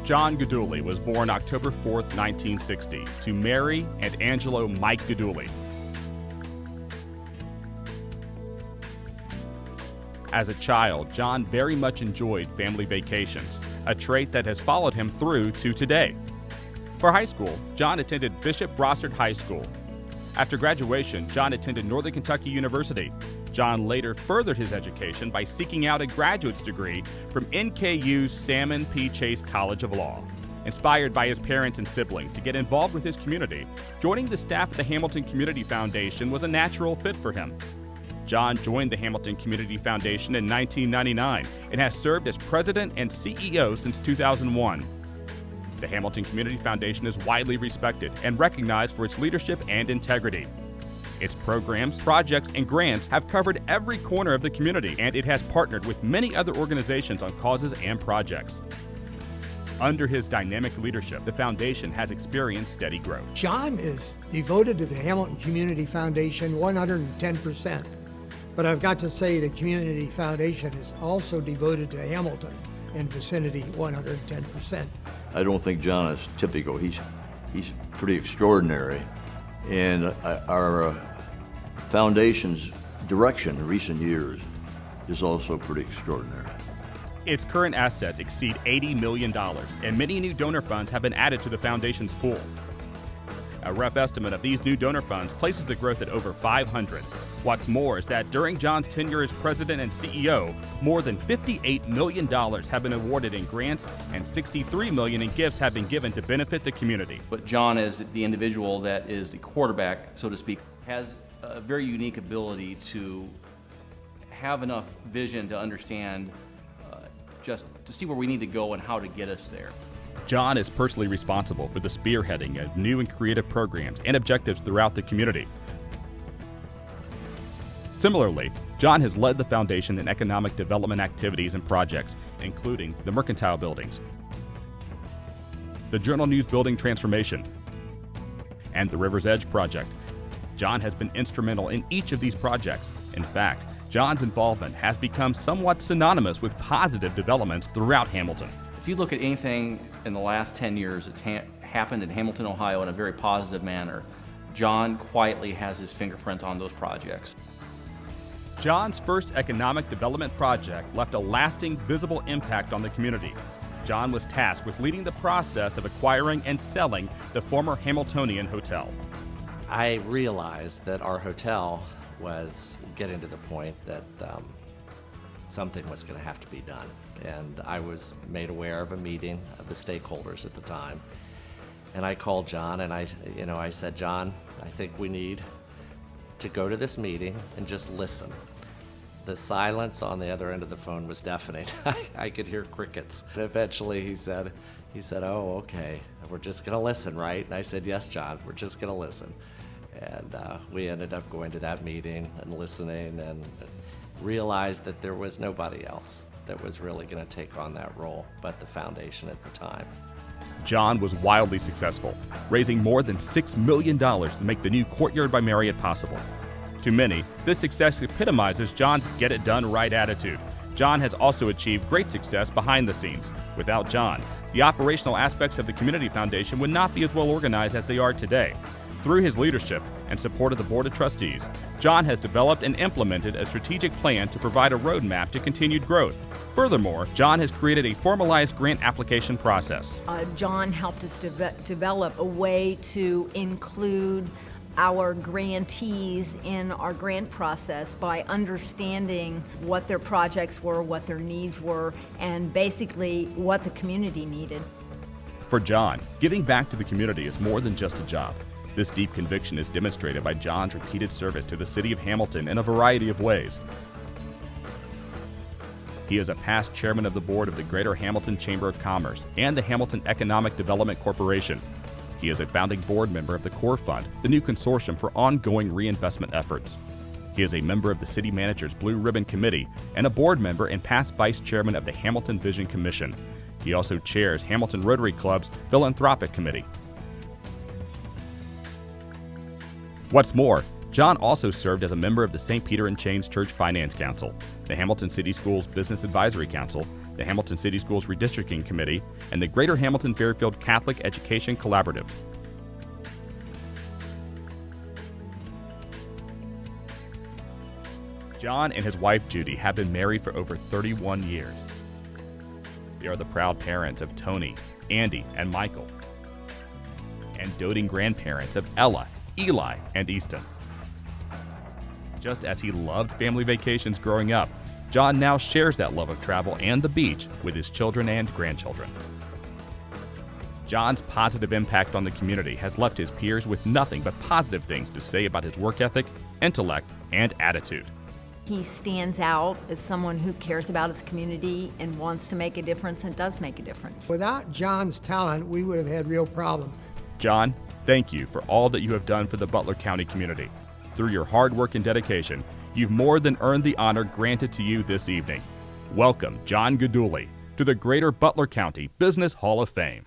John Guidugli was born October 4, 1960, to Mary and Angelo Mike Guidugli. As a child, John very much enjoyed family vacations, a trait that has followed him through to today. For high school, John attended Bishop Brossard High School. After graduation, John attended Northern Kentucky University. John later furthered his education by seeking out a graduate's degree from NKU's Salmon P. Chase College of Law. Inspired by his parents and siblings to get involved with his community, joining the staff at the Hamilton Community Foundation was a natural fit for him. John joined the Hamilton Community Foundation in 1999 and has served as president and CEO since 2001. The Hamilton Community Foundation is widely respected and recognized for its leadership and integrity. Its programs, projects, and grants have covered every corner of the community, and it has partnered with many other organizations on causes and projects. Under his dynamic leadership, the foundation has experienced steady growth. John is devoted to the Hamilton Community Foundation 110%. But I've got to say the Community Foundation is also devoted to Hamilton and vicinity 110%. I don't think John is typical. He's pretty extraordinary. And our foundation's direction in recent years is also pretty extraordinary. Its current assets exceed $80 million, and many new donor funds have been added to the foundation's pool. A rough estimate of these new donor funds places the growth at over 500. What's more is that during John's tenure as president and CEO, more than $58 million have been awarded in grants and $63 million in gifts have been given to benefit the community. But John, as the individual that is the quarterback, so to speak, has a very unique ability to have enough vision to understand just to see where we need to go and how to get us there. John is personally responsible for the spearheading of new and creative programs and objectives throughout the community. Similarly, John has led the foundation in economic development activities and projects, including the Mercantile Buildings, the Journal News Building Transformation, and the River's Edge Project. John has been instrumental in each of these projects. In fact, John's involvement has become somewhat synonymous with positive developments throughout Hamilton. If you look at anything in the last 10 years that's happened in Hamilton, Ohio in a very positive manner, John quietly has his fingerprints on those projects. John's first economic development project left a lasting, visible impact on the community. John was tasked with leading the process of acquiring and selling the former Hamiltonian Hotel. I realized that our hotel was getting to the point that something was going to have to be done. And I was made aware of a meeting of the stakeholders at the time. And I called John and I said, John, I think we need to go to this meeting and just listen. The silence on the other end of the phone was deafening. I could hear crickets. And eventually he said, oh, okay, we're just gonna listen, right? And I said, yes, John, we're just gonna listen. And we ended up going to that meeting and listening and realized that there was nobody else that was really gonna take on that role but the foundation at the time. John was wildly successful, raising more than $6 million to make the new Courtyard by Marriott possible. To many, this success epitomizes John's get-it-done-right attitude. John has also achieved great success behind the scenes. Without John, the operational aspects of the Community Foundation would not be as well organized as they are today. Through his leadership and support of the Board of Trustees, John has developed and implemented a strategic plan to provide a roadmap to continued growth. Furthermore, John has created a formalized grant application process. John helped us develop a way to include our grantees in our grant process by understanding what their projects were, what their needs were, and basically what the community needed. For John, giving back to the community is more than just a job. This deep conviction is demonstrated by John's repeated service to the city of Hamilton in a variety of ways. He is a past chairman of the board of the Greater Hamilton Chamber of Commerce and the Hamilton Economic Development Corporation. He is a founding board member of the Core Fund, the new consortium for ongoing reinvestment efforts. He is a member of the City Manager's Blue Ribbon Committee and a board member and past vice chairman of the Hamilton Vision Commission. He also chairs Hamilton Rotary Club's Philanthropic Committee. What's more, John also served as a member of the St. Peter and Chains Church Finance Council, the Hamilton City Schools Business Advisory Council, the Hamilton City Schools Redistricting Committee, and the Greater Hamilton Fairfield Catholic Education Collaborative. John and his wife Judy have been married for over 31 years. They are the proud parents of Tony, Andy, and Michael, and doting grandparents of Ella, Eli, and Easton. Just as he loved family vacations growing up, John now shares that love of travel and the beach with his children and grandchildren. John's positive impact on the community has left his peers with nothing but positive things to say about his work ethic, intellect, and attitude. He stands out as someone who cares about his community and wants to make a difference and does make a difference. Without John's talent, we would have had real problems. John, thank you for all that you have done for the Butler County community. Through your hard work and dedication, you've more than earned the honor granted to you this evening. Welcome, John Guidugli, to the Greater Butler County Business Hall of Fame.